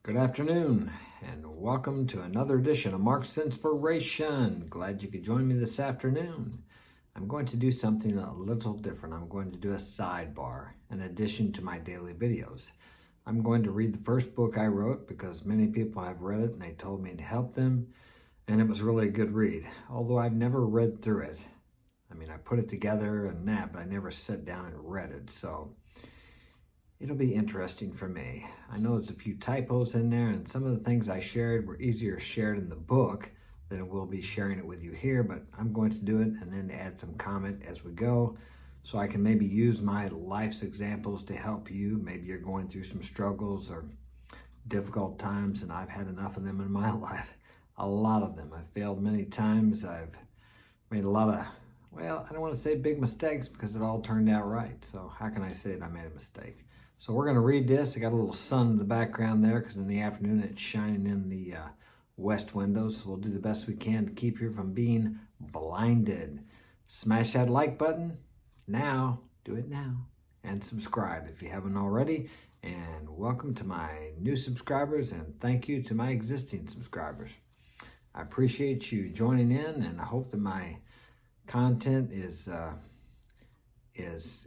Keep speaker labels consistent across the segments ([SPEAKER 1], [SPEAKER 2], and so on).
[SPEAKER 1] Good afternoon, and welcome to another edition of Mark's Inspiration. Glad you could join me this afternoon. I'm going to do something a little different. I'm going to do a sidebar in addition to my daily videos. I'm going to read the first book I wrote because many people have read it and they told me to help them, and it was really a good read, although I've never read through it. I mean, I put it together and that, but I never sat down and read it, so it'll be interesting for me. I know there's a few typos in there, and some of the things I shared were easier shared in the book than it will be sharing it with you here, but I'm going to do it and then add some comment as we go so I can maybe use my life's examples to help you. Maybe you're going through some struggles or difficult times, and I've had enough of them in my life. A lot of them. I've failed many times. I've made a lot of, well, I don't want to say big mistakes because it all turned out right. So how can I say that I made a mistake? So we're going to read this. I got a little sun in the background there because in the afternoon it's shining in the west windows. So we'll do the best we can to keep you from being blinded. Smash that like button now. Do it now. And subscribe if you haven't already. And welcome to my new subscribers, and thank you to my existing subscribers. I appreciate you joining in, and I hope that my content is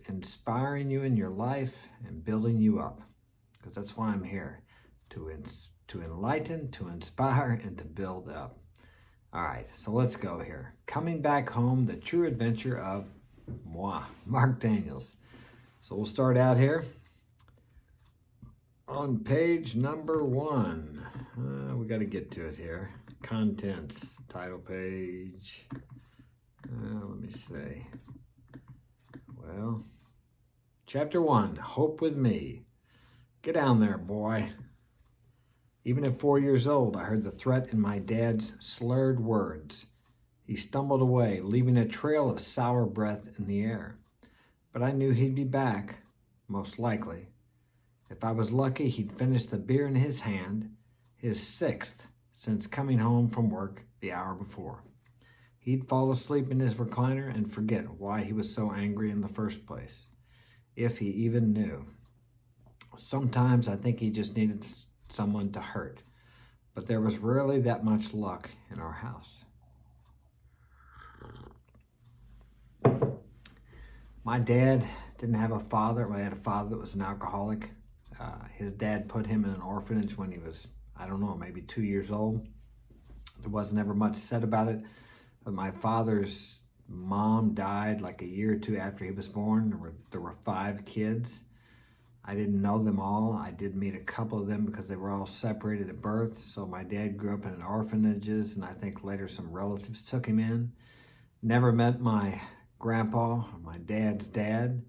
[SPEAKER 1] inspiring you in your life and building you up, because that's why I'm here, to enlighten, to inspire, and to build up. All right, so let's go here. Coming Back Home, The True Adventure of Moi, Mark Daniels. So we'll start out here on page number 1. We got to get to it here. Contents, title page. Let me see. Well, chapter 1, Hope with Me. Get down there, boy. Even at 4 years old, I heard the threat in my dad's slurred words. He stumbled away, leaving a trail of sour breath in the air. But I knew he'd be back, most likely. If I was lucky, he'd finish the beer in his hand, his 6th since coming home from work the hour before. He'd fall asleep in his recliner and forget why he was so angry in the first place, if he even knew. Sometimes I think he just needed someone to hurt, but there was rarely that much luck in our house. My dad didn't have a father. Well, he had a father that was an alcoholic. His dad put him in an orphanage when he was, I don't know, maybe 2 years old. There wasn't ever much said about it. But my father's mom died like a year or two after he was born. There were 5 kids. I didn't know them all. I did meet a couple of them because they were all separated at birth. So my dad grew up in orphanages, and I think later some relatives took him in. Never met my grandpa, my dad's dad.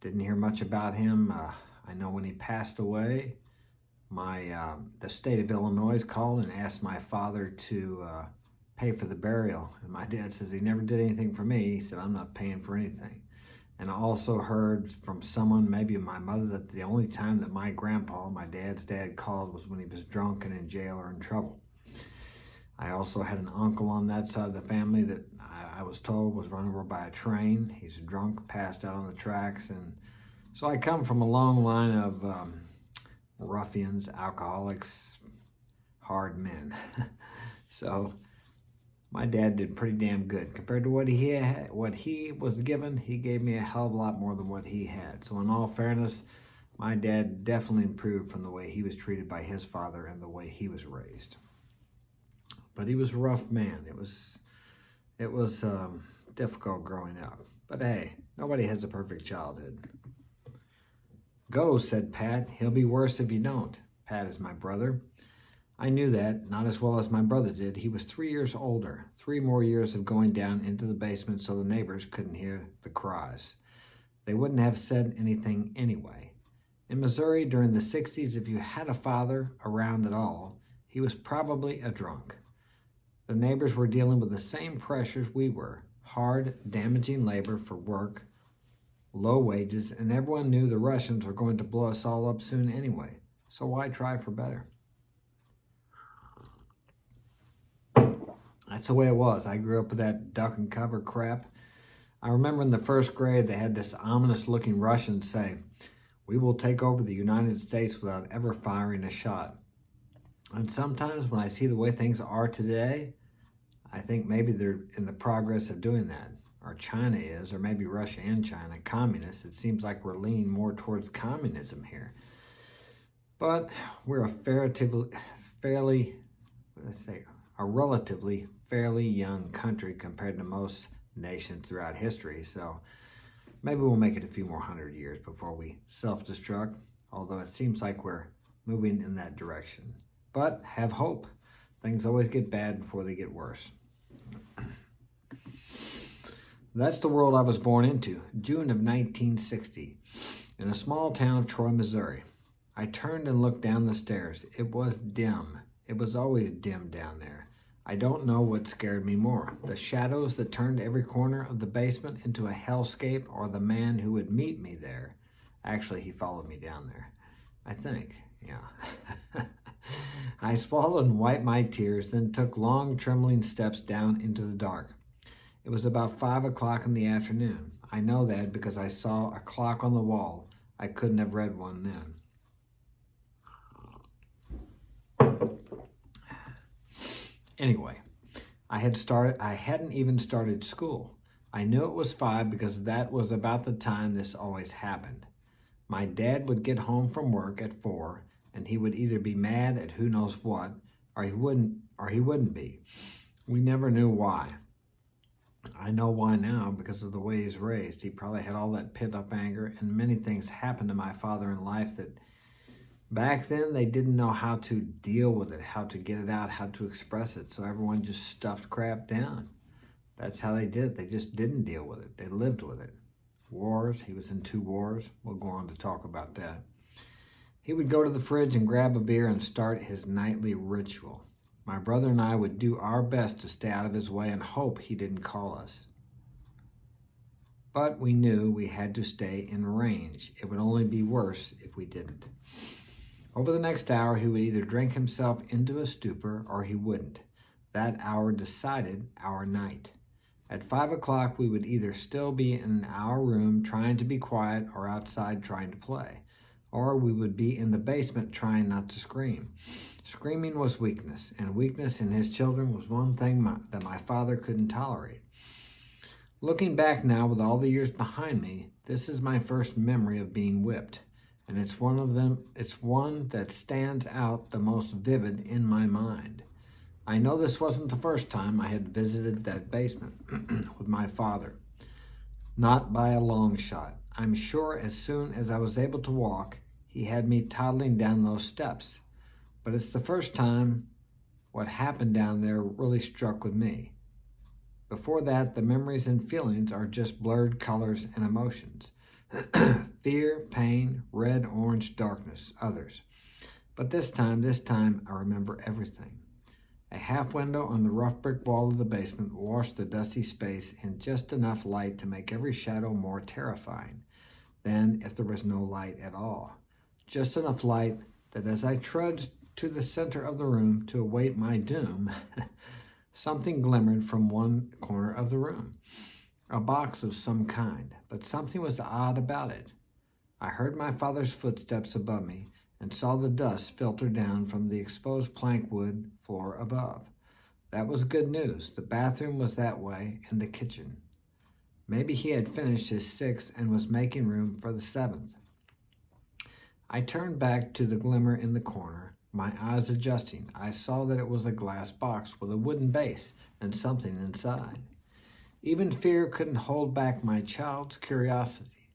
[SPEAKER 1] Didn't hear much about him. I know when he passed away, the state of Illinois called and asked my father to pay for the burial. And my dad says he never did anything for me. He said, I'm not paying for anything. And I also heard from someone, maybe my mother, that the only time that my grandpa, my dad's dad, called was when he was drunk and in jail or in trouble. I also had an uncle on that side of the family that I was told was run over by a train. He's drunk, passed out on the tracks. And so I come from a long line of ruffians, alcoholics, hard men. So my dad did pretty damn good. Compared to what he was given, he gave me a hell of a lot more than what he had. So in all fairness, my dad definitely improved from the way he was treated by his father and the way he was raised. But he was a rough man. It was difficult growing up. But hey, nobody has a perfect childhood. Go, said Pat. He'll be worse if you don't. Pat is my brother. I knew that, not as well as my brother did. He was 3 years older, 3 more years of going down into the basement so the neighbors couldn't hear the cries. They wouldn't have said anything anyway. In Missouri during the 60s, if you had a father around at all, he was probably a drunk. The neighbors were dealing with the same pressures we were: hard, damaging labor for work, low wages, and everyone knew the Russians were going to blow us all up soon anyway. So why try for better? That's the way it was. I grew up with that duck and cover crap. I remember in the 1st grade, they had this ominous looking Russian say, "We will take over the United States without ever firing a shot." And sometimes when I see the way things are today, I think maybe they're in the progress of doing that. Or China is, or maybe Russia and China, communists. It seems like we're leaning more towards communism here. But we're a relatively fairly young country compared to most nations throughout history. So maybe we'll make it a few more 100 years before we self-destruct, although it seems like we're moving in that direction. But have hope. Things always get bad before they get worse. That's the world I was born into, June of 1960, in a small town of Troy, Missouri. I turned and looked down the stairs. It was dim. It was always dim down there. I don't know what scared me more, the shadows that turned every corner of the basement into a hellscape, or the man who would meet me there. Actually, he followed me down there, I think, yeah. I swallowed and wiped my tears, then took long, trembling steps down into the dark. It was about 5 o'clock in the afternoon. I know that because I saw a clock on the wall. I couldn't have read one then. Anyway, I hadn't even started school. I knew it was 5 because that was about the time this always happened. My dad would get home from work at 4, and he would either be mad at who knows what, or he wouldn't be. We never knew why. I know why now, because of the way he's raised. He probably had all that pent-up anger, and many things happened to my father in life that back then they didn't know how to deal with it, how to get it out, how to express it. So everyone just stuffed crap down. That's how they did it. They just didn't deal with it. They lived with it. Wars, he was in 2 wars. We'll go on to talk about that. He would go to the fridge and grab a beer and start his nightly ritual. My brother and I would do our best to stay out of his way and hope he didn't call us. But we knew we had to stay in range. It would only be worse if we didn't. Over the next hour, he would either drink himself into a stupor or he wouldn't. That hour decided our night. At 5 o'clock, we would either still be in our room trying to be quiet or outside trying to play. Or we would be in the basement trying not to scream. Screaming was weakness, and weakness in his children was one thing that my father couldn't tolerate. Looking back now with all the years behind me, this is my first memory of being whipped, and it's one that stands out the most vivid in my mind. I know this wasn't the first time I had visited that basement with my father. Not by a long shot. I'm sure as soon as I was able to walk, he had me toddling down those steps. But it's the first time what happened down there really struck with me. Before that, the memories and feelings are just blurred colors and emotions. Fear, pain, red, orange, darkness, others. But this time, I remember everything. A half window on the rough brick wall of the basement washed the dusty space in just enough light to make every shadow more terrifying than if there was no light at all. Just enough light that as I trudged to the center of the room to await my doom, something glimmered from one corner of the room. A box of some kind, but something was odd about it. I heard my father's footsteps above me and saw the dust filter down from the exposed plank wood floor above. That was good news. The bathroom was that way, and the kitchen. Maybe he had finished his 6th and was making room for the 7th. I turned back to the glimmer in the corner, my eyes adjusting. I saw that it was a glass box with a wooden base and something inside. Even fear couldn't hold back my child's curiosity.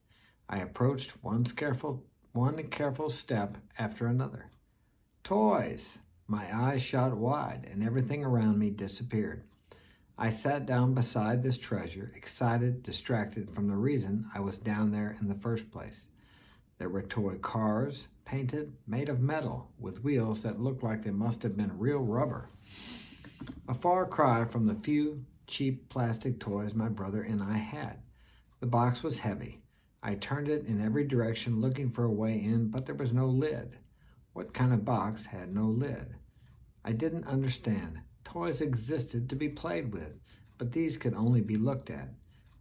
[SPEAKER 1] I approached one careful step after another. Toys! My eyes shot wide, and everything around me disappeared. I sat down beside this treasure, excited, distracted from the reason I was down there in the first place. There were toy cars, painted, made of metal, with wheels that looked like they must have been real rubber. A far cry from the few cheap plastic toys my brother and I had. The box was heavy. I turned it in every direction looking for a way in, but there was no lid. What kind of box had no lid? I didn't understand. Toys existed to be played with, but these could only be looked at.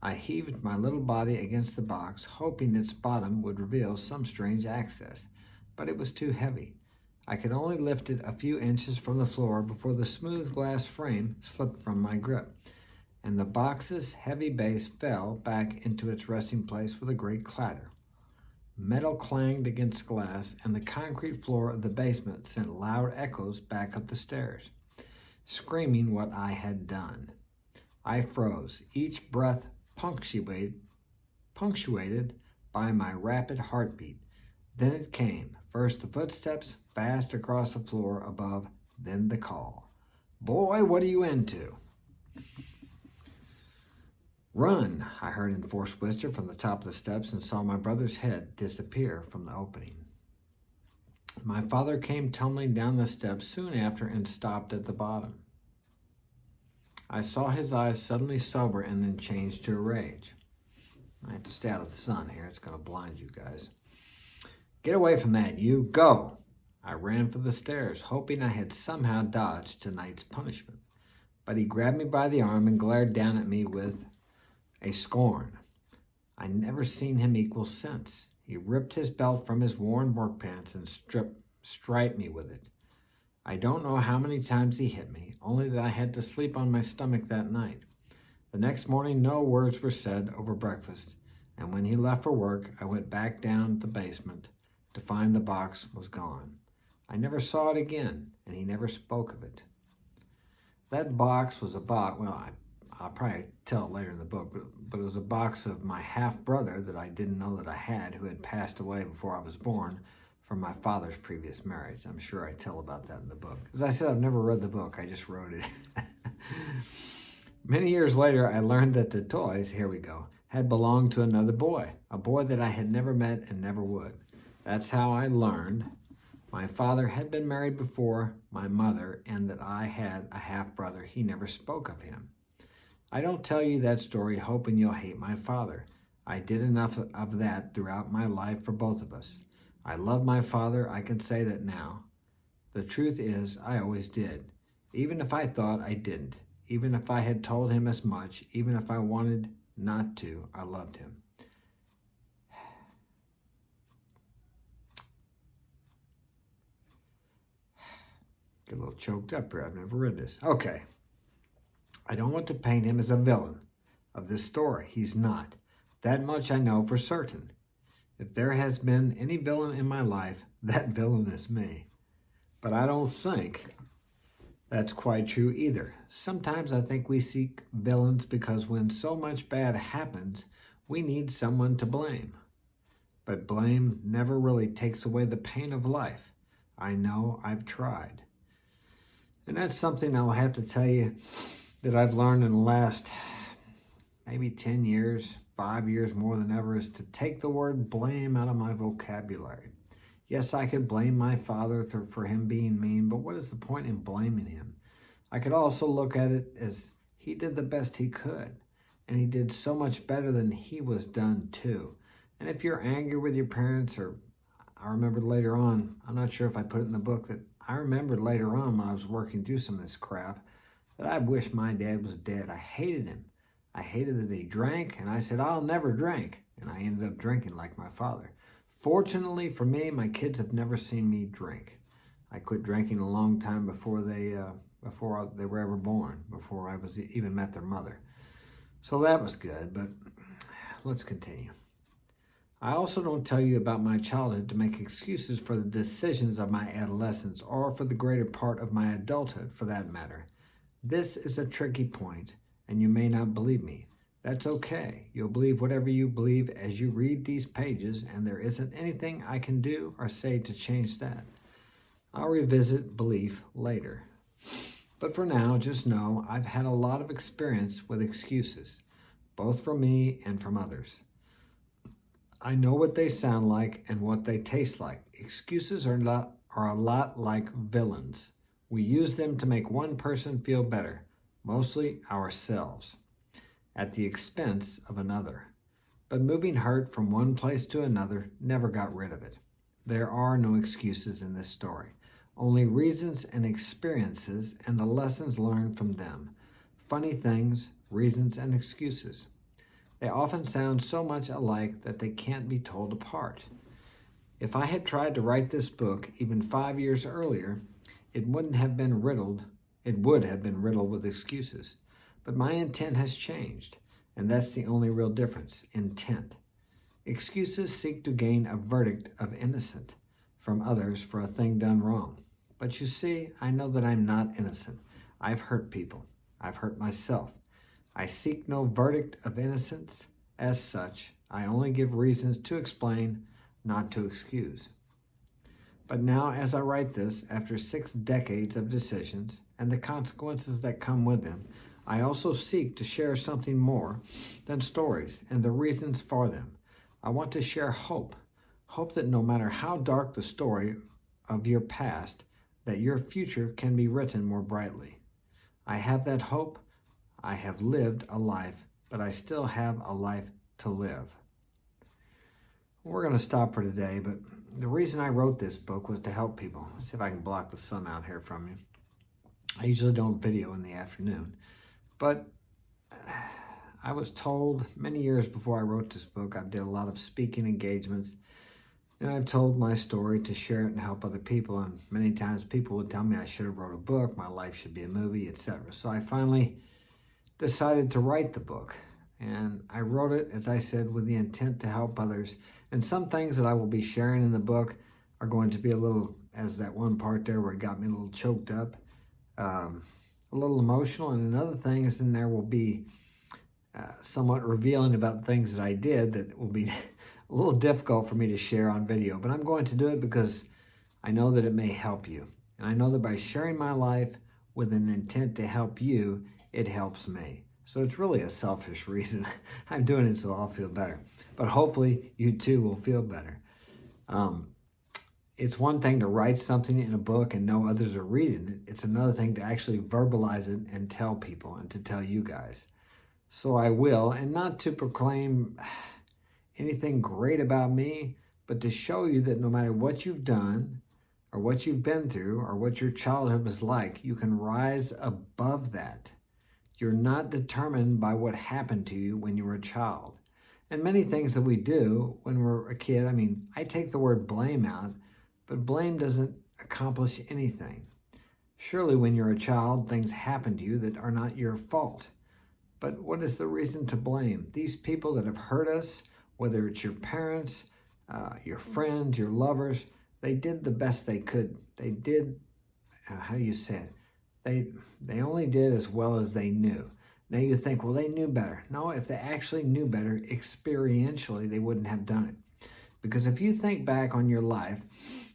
[SPEAKER 1] I heaved my little body against the box, hoping its bottom would reveal some strange access, but it was too heavy. I could only lift it a few inches from the floor before the smooth glass frame slipped from my grip, and the box's heavy base fell back into its resting place with a great clatter. Metal clanged against glass, and the concrete floor of the basement sent loud echoes back up the stairs, screaming what I had done. I froze, each breath punctuated by my rapid heartbeat. Then it came, first the footsteps fast across the floor above, then the call. "Boy, what are you into?" "Run," I heard enforced whisper from the top of the steps and saw my brother's head disappear from the opening. My father came tumbling down the steps soon after and stopped at the bottom. I saw his eyes suddenly sober and then change to rage. I have to stay out of the sun here. It's going to blind you guys. "Get away from that, you. Go!" I ran for the stairs, hoping I had somehow dodged tonight's punishment. But he grabbed me by the arm and glared down at me with a scorn I never seen him equal since. He ripped his belt from his worn work pants and striped me with it. I don't know how many times he hit me, only that I had to sleep on my stomach that night. The next morning, no words were said over breakfast, and when he left for work, I went back down the basement to find the box was gone. I never saw it again, and he never spoke of it. That box was a box, well, I'll probably tell it later in the book, but it was a box of my half-brother that I didn't know that I had, who had passed away before I was born from my father's previous marriage. I'm sure I tell about that in the book. As I said, I've never read the book, I just wrote it. Many years later, I learned that the toys, here we go, had belonged to another boy, a boy that I had never met and never would. That's how I learned my father had been married before my mother and that I had a half-brother. He never spoke of him. I don't tell you that story hoping you'll hate my father. I did enough of that throughout my life for both of us. I love my father, I can say that now. The truth is, I always did, even if I thought I didn't, even if I had told him as much, even if I wanted not to, I loved him. Get a little choked up here. I've never read this. Okay. I don't want to paint him as a villain of this story. He's not. That much I know for certain. If there has been any villain in my life, that villain is me. But I don't think that's quite true either. Sometimes I think we seek villains because when so much bad happens, we need someone to blame. But blame never really takes away the pain of life. I know, I've tried. And that's something I'll have to tell you that I've learned in the last maybe 10 years, 5 years more than ever, is to take the word blame out of my vocabulary. Yes, I could blame my father for him being mean, but what is the point in blaming him? I could also look at it as he did the best he could, and he did so much better than he was done too. And if you're angry with your parents, or I remembered later on, I'm not sure if I put it in the book, that I remembered later on when I was working through some of this crap, that I wished my dad was dead. I hated him. I hated that he drank, and I said, I'll never drink. And I ended up drinking like my father. Fortunately for me, my kids have never seen me drink. I quit drinking a long time before they were ever born, before I was even met their mother. So that was good, but let's continue. I also don't tell you about my childhood to make excuses for the decisions of my adolescence or for the greater part of my adulthood, for that matter. This is a tricky point, and you may not believe me. That's okay. You'll believe whatever you believe as you read these pages, and there isn't anything I can do or say to change that. I'll revisit belief later. But for now, just know I've had a lot of experience with excuses, both from me and from others. I know what they sound like and what they taste like. Excuses are a lot like villains. We use them to make one person feel better, mostly ourselves, at the expense of another. But moving hurt from one place to another never got rid of it. There are no excuses in this story, only reasons and experiences and the lessons learned from them. Funny things, reasons, and excuses. They often sound so much alike that they can't be told apart. If I had tried to write this book even 5 years earlier, it would have been riddled with excuses. But my intent has changed, and that's the only real difference, intent. Excuses seek to gain a verdict of innocent from others for a thing done wrong. But you see, I know that I'm not innocent. I've hurt people. I've hurt myself. I seek no verdict of innocence as such. I only give reasons to explain, not to excuse. But now, as I write this, after 6 decades of decisions and the consequences that come with them, I also seek to share something more than stories and the reasons for them. I want to share hope. Hope that no matter how dark the story of your past, that your future can be written more brightly. I have that hope. I have lived a life, but I still have a life to live. We're going to stop for today, but the reason I wrote this book was to help people. Let's see if I can block the sun out here from you. I usually don't video in the afternoon, but I was told many years before I wrote this book, I did a lot of speaking engagements, and I've told my story to share it and help other people, and many times people would tell me I should have wrote a book, my life should be a movie, etc. So I finally decided to write the book, and I wrote it, as I said, with the intent to help others. And some things that I will be sharing in the book are going to be a little, as that one part there where it got me a little choked up, a little emotional, and another things in there will be somewhat revealing about things that I did that will be a little difficult for me to share on video. But I'm going to do it because I know that it may help you. And I know that by sharing my life with an intent to help you, it helps me. So it's really a selfish reason. I'm doing it so I'll feel better. But hopefully you too will feel better. It's one thing to write something in a book and know others are reading it. It's another thing to actually verbalize it and tell people and to tell you guys. So I will, and not to proclaim anything great about me, but to show you that no matter what you've done or what you've been through or what your childhood was like, you can rise above that. You're not determined by what happened to you when you were a child. And many things that we do when we're a kid, I mean, I take the word blame out, but blame doesn't accomplish anything. Surely when you're a child, things happen to you that are not your fault. But what is the reason to blame? These people that have hurt us, whether it's your parents, your friends, your lovers, they did the best they could. They did, how do you say it? They only did as well as they knew. Now you think, well, they knew better. No, if they actually knew better, experientially, they wouldn't have done it. Because if you think back on your life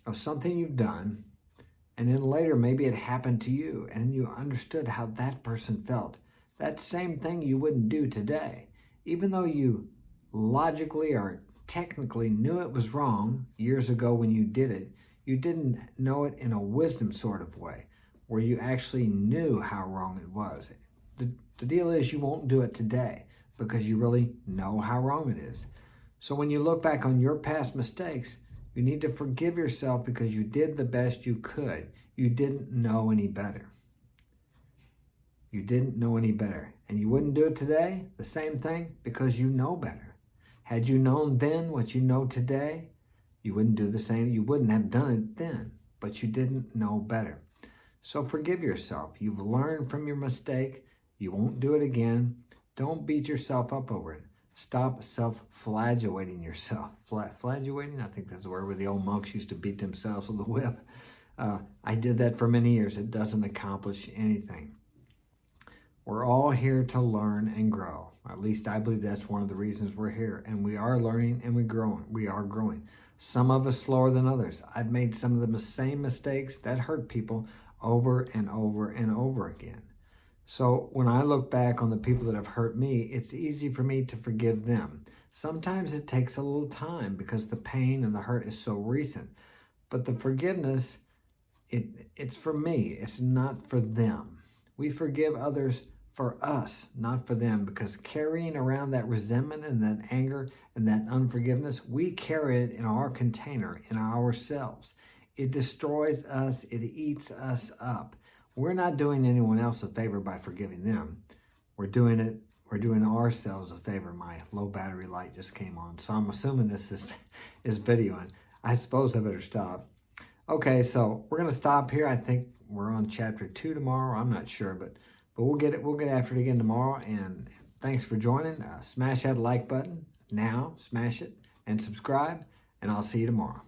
[SPEAKER 1] of something you've done, and then later maybe it happened to you, and you understood how that person felt, that same thing you wouldn't do today. Even though you logically or technically knew it was wrong years ago when you did it, you didn't know it in a wisdom sort of way, where you actually knew how wrong it was. The deal is you won't do it today because you really know how wrong it is. So when you look back on your past mistakes, you need to forgive yourself because you did the best you could. You didn't know any better. You didn't know any better. And you wouldn't do it today, the same thing, because you know better. Had you known then what you know today, you wouldn't do the same. You wouldn't have done it then, but you didn't know better. So forgive yourself. You've learned from your mistake. You won't do it again. Don't beat yourself up over it. Stop self-flagellating yourself. Flagellating? I think that's the word where the old monks used to beat themselves with a whip. I did that for many years. It doesn't accomplish anything. We're all here to learn and grow. At least I believe that's one of the reasons we're here. And we are learning and we are growing. Some of us slower than others. I've made some of the same mistakes that hurt people over and over and over again. So when I look back on the people that have hurt me, it's easy for me to forgive them. Sometimes it takes a little time because the pain and the hurt is so recent. But the forgiveness, it's for me. It's not for them. We forgive others for us, not for them, because carrying around that resentment and that anger and that unforgiveness, we carry it in our container, in ourselves. It destroys us. It eats us up. We're not doing anyone else a favor by forgiving them. We're doing ourselves a favor. My low battery light just came on, so I'm assuming this is videoing. I suppose I better stop. Okay, so we're gonna stop here. I think we're on chapter 2 tomorrow. I'm not sure, but we'll get it. We'll get after it again tomorrow. And thanks for joining. Smash that like button now. Smash it and subscribe. And I'll see you tomorrow.